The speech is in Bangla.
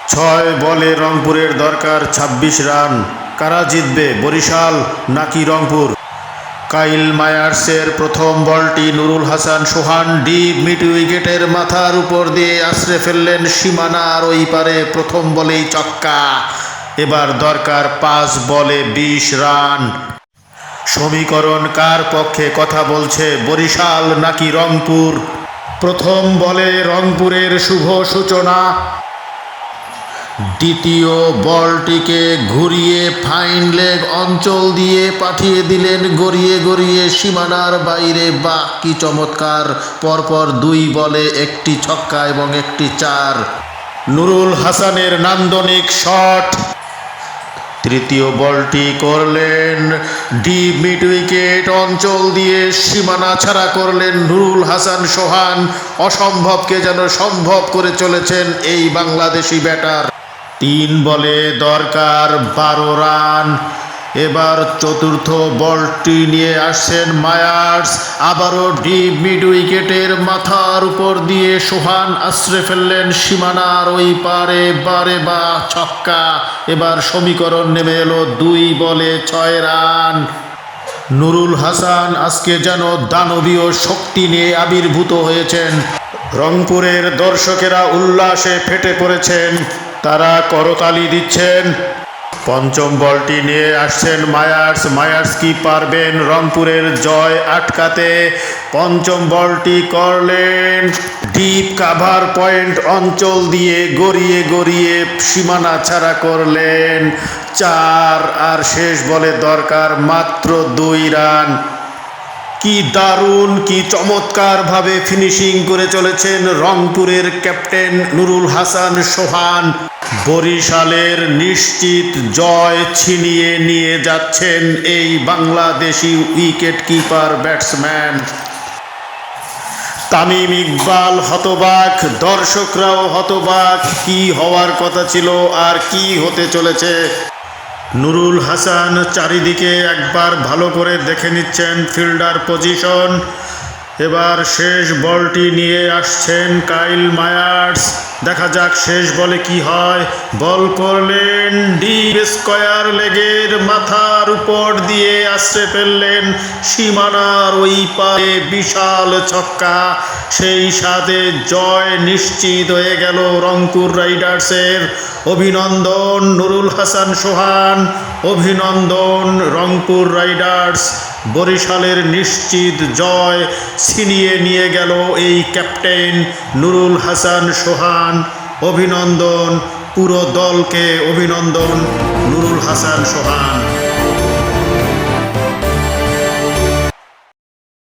ছয় বলে রংপুরের দরকার ২৬ রান। কারা জিতবে, বরিশাল নাকি রংপুর? কাইল মায়ার্সের প্রথম বলটি নুরুল হাসান সোহান ডিপ মিড উইকেটের মাথার উপর দিয়ে আছড়ে ফেললেন সীমানার ওই পারে। প্রথম বলেই ছক্কা। এবার দরকার ৫ বলে ২০ রান। সমীকরণ কার পক্ষে কথা বলছে, বরিশাল নাকি রংপুর? প্রথম বলে রংপুরের শুভ সূচনা। দ্বিতীয় বলটিকে ঘুরিয়ে ফাইন লেগ অঞ্চল দিয়ে পাঠিয়ে দিলেন গড়িয়ে গড়িয়ে সীমানার বাইরে। বাহ, কি চমৎকার! পরপর ২ বলে একটি ছক্কা এবং একটি চার। নুরুল হাসানের নান্দনিক শট। তৃতীয় বলটি করলেন ডিপ মিড উইকেট অঞ্চল দিয়ে সীমানা ছাড়া করলেন নুরুল হাসান সোহান। অসম্ভবকে যেন সম্ভব করে চলেছেন এই বাংলাদেশি ব্যাটার। ৩ বলে দরকার ১২ রান। এবার চতুর্থ বলটি নিয়ে আসছেন মায়ার্স। আবারও ডিপ মিড উইকেটের মাথার উপর দিয়ে সোহান আছড়ে ফেললেন সীমানার ওই পারে। বারে বা ছক্কা। এবার সমীকরণ নেমে এলো ২ বলে ৬ রান। নুরুল হাসান আজকে যেন দানবীয় শক্তি নিয়ে আবির্ভূত হয়েছেন। রংপুরের দর্শকেরা উল্লাসে ফেটে পড়েছেন, তারা করতালি দিচ্ছেন। পঞ্চম বলটি নিয়ে আসছেন মায়ার্স। মায়ার্স কি পারবেন রংপুরের জয় আটকাতে? পঞ্চম বলটি করলেন ডিপ কাভার পয়েন্ট অঞ্চল দিয়ে গড়িয়ে গড়িয়ে সীমানা ছাড়া করলেন ৪। আর শেষ বলে দরকার মাত্র ২ রান। কি দারুণ, কি চমৎকারভাবে ফিনিশিং করে চলেছেন রংপুরের ক্যাপ্টেন নুরুল হাসান সোহান। বরিশালের নিশ্চিত জয় ছিনিয়ে নিয়ে যাচ্ছেন এই Bangladeshi wicket keeper batsman. Tamim Iqbal হতবাক, দর্শকরাও হতবাক। কি হওয়ার কথা ছিল আর কি হতে চলেছে। নুরুল হাসান চারিদিকে একবার ভালো করে দেখে নিচ্ছেন ফিল্ডার পজিশন। এবার শেষ বলটি নিয়ে আসছেন কাইল মায়ার্স। দেখা যাক শেষ বলে কি হয়। বল করলেন ডিপ স্কয়ার লেগের মাথার উপর দিয়ে আছড়ে ফেললেন সীমানার ওই পারে। বিশাল ছক্কা। সেই সাথে জয় নিশ্চিত হয়ে গেল রংপুর রাইডার্সের। অভিনন্দন নুরুল হাসান সোহান, অভিনন্দন রংপুর রাইডার্স। বরিশালের নিশ্চিত জয় ছিনিয়ে নিয়ে গেল এই ক্যাপ্টেন নুরুল হাসান সোহান। অভিনন্দন পুরো দলকে, অভিনন্দন নুরুল হাসান সোহান।